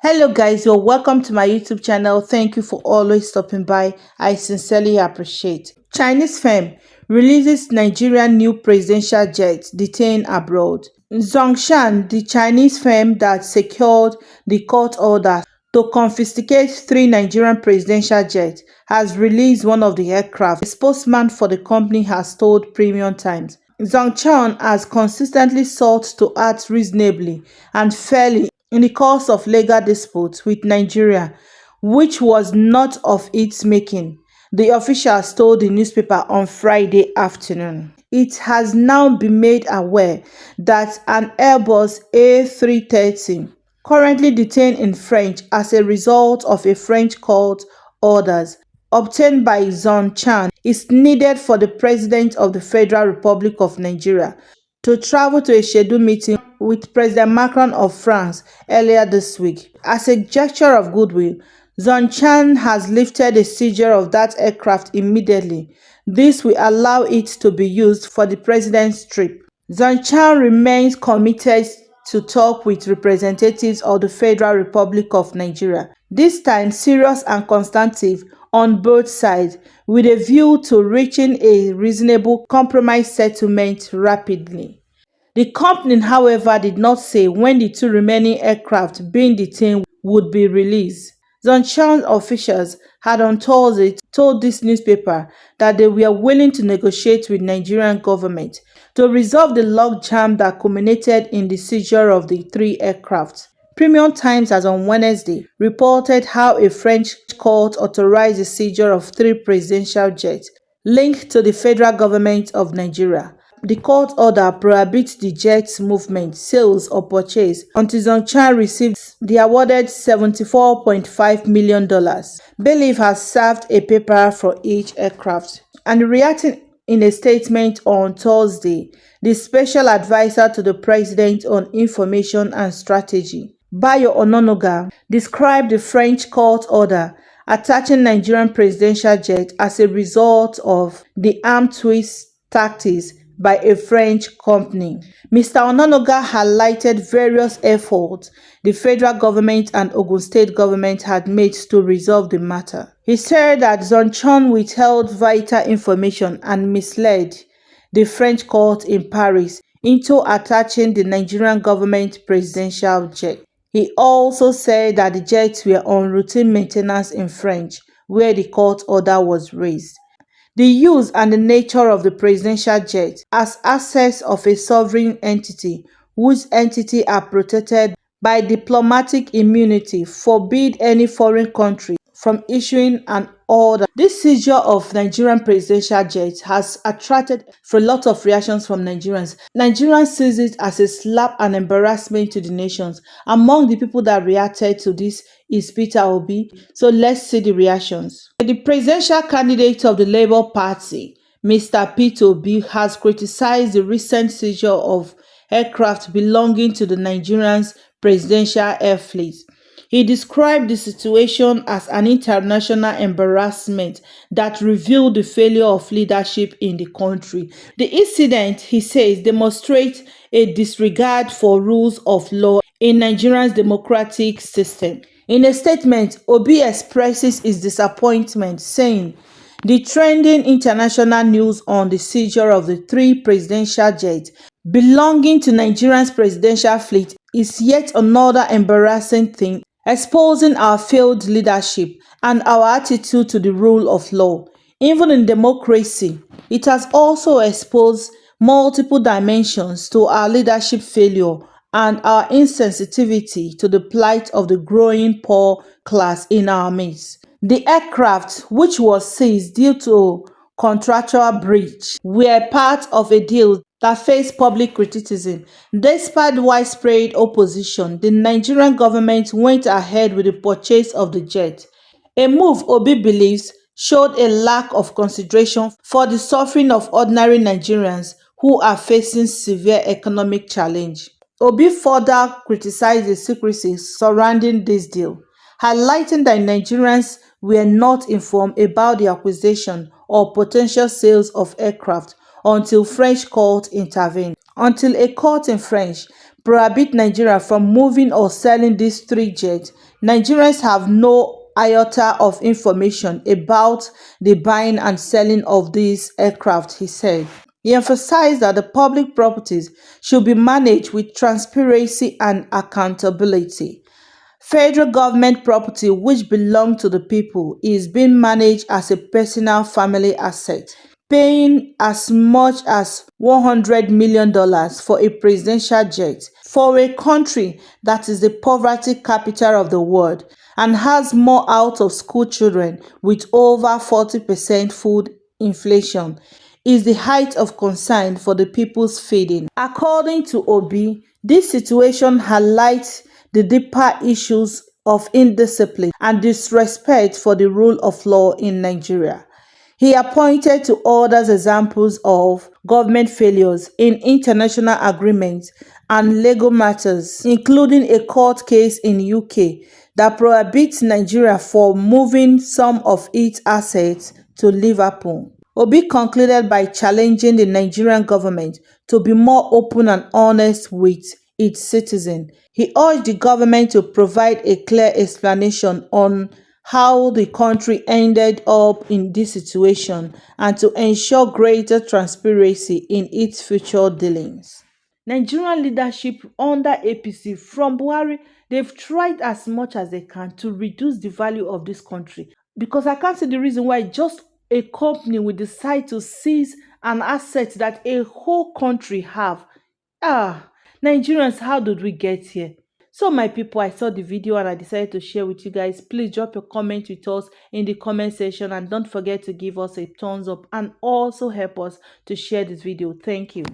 Hello guys, you're welcome to my YouTube channel. Thank you for always stopping by. I sincerely appreciate. Chinese firm releases Nigerian new presidential jet detained abroad. Zhongshan, the Chinese firm that secured the court order to confiscate three Nigerian presidential jets, has released one of the aircraft. A spokesman for the company has told Premium Times. Zhongshan has consistently sought to act reasonably and fairly in the course of legal disputes with Nigeria, which was not of its making, the officials told the newspaper on Friday afternoon. It has now been made aware that an Airbus A330, currently detained in France as a result of a French court orders obtained by Zhongshan, is needed for the President of the Federal Republic of Nigeria to travel to a scheduled meeting with President Macron of France earlier this week. As a gesture of goodwill, Zhongshan has lifted the seizure of that aircraft immediately. This will allow it to be used for the president's trip. Zhongshan remains committed to talk with representatives of the Federal Republic of Nigeria, this time serious and constructive on both sides, with a view to reaching a reasonable compromise settlement rapidly. The company, however, did not say when the two remaining aircraft being detained would be released. Zhongshan officials had on Thursday told this newspaper that they were willing to negotiate with Nigerian government to resolve the logjam that culminated in the seizure of the three aircraft. Premium Times has on Wednesday reported how a French court authorized the seizure of three presidential jets linked to the federal government of Nigeria. The court order prohibits the jet's movement, sales or purchase until Zhongshan receives the awarded $74.5 million. Bailiff has served a paper for each aircraft. And reacting in a statement on Thursday, the special advisor to the president on information and strategy, Bayo Ononuga, described the French court order attaching Nigerian presidential jet as a result of the arm twist tactics by a French company. Mr. Ononuga highlighted various efforts the federal government and Ogun State government had made to resolve the matter. He said that Zhongshan withheld vital information and misled the French court in Paris into attaching the Nigerian government presidential jet. He also said that the jets were on routine maintenance in France, where the court order was raised. The use and the nature of the presidential jet as assets of a sovereign entity whose entity are protected by diplomatic immunity forbid any foreign country from issuing an order. This seizure of Nigerian presidential jet has attracted for a lot of reactions from Nigerians. Nigerians sees it as a slap and embarrassment to the nations. Among the people that reacted to this is Peter Obi. So let's see the reactions. The presidential candidate of the Labour Party, Mr. Peter Obi, has criticized the recent seizure of aircraft belonging to the Nigerian's presidential air fleet. He described the situation as an international embarrassment that revealed the failure of leadership in the country. The incident, he says, demonstrates a disregard for rules of law in Nigeria's democratic system. In a statement, Obi expresses his disappointment, saying, "The trending international news on the seizure of the three presidential jets belonging to Nigeria's presidential fleet is yet another embarrassing thing, exposing our failed leadership and our attitude to the rule of law. Even in democracy, it has also exposed multiple dimensions to our leadership failure and our insensitivity to the plight of the growing poor class in our midst." The aircraft, which was seized due to contractual breach, were part of a deal that faced public criticism. Despite widespread opposition, the Nigerian government went ahead with the purchase of the jet, a move Obi believes showed a lack of consideration for the suffering of ordinary Nigerians who are facing severe economic challenge. Obi further criticized the secrecy surrounding this deal, highlighting that Nigerians were not informed about the acquisition or potential sales of aircraft until French court intervened. Until a court in France prohibit Nigeria from moving or selling these three jets, Nigerians have no iota of information about the buying and selling of these aircraft, he said. He emphasized that the public properties should be managed with transparency and accountability. Federal government property which belongs to the people is being managed as a personal family asset, paying as much as $100 million for a presidential jet for a country that is the poverty capital of the world and has more out-of-school children with over 40% food inflation is the height of concern for the people's feeding. According to Obi, this situation highlights the deeper issues of indiscipline and disrespect for the rule of law in Nigeria. He pointed to others examples of government failures in international agreements and legal matters, including a court case in UK that prohibits Nigeria from moving some of its assets to Liverpool. Obi concluded by challenging the Nigerian government to be more open and honest with its citizens. He urged the government to provide a clear explanation on how the country ended up in this situation and to ensure greater transparency in its future dealings. Nigerian leadership under APC from Buhari, they've tried as much as they can to reduce the value of this country because I can't see the reason why just a company will decide to seize an asset that a whole country have. Nigerians, how did we get here? So my people, I saw the video and I decided to share with you guys. Please drop your comment with us in the comment section and don't forget to give us a thumbs up and also help us to share this video. Thank you.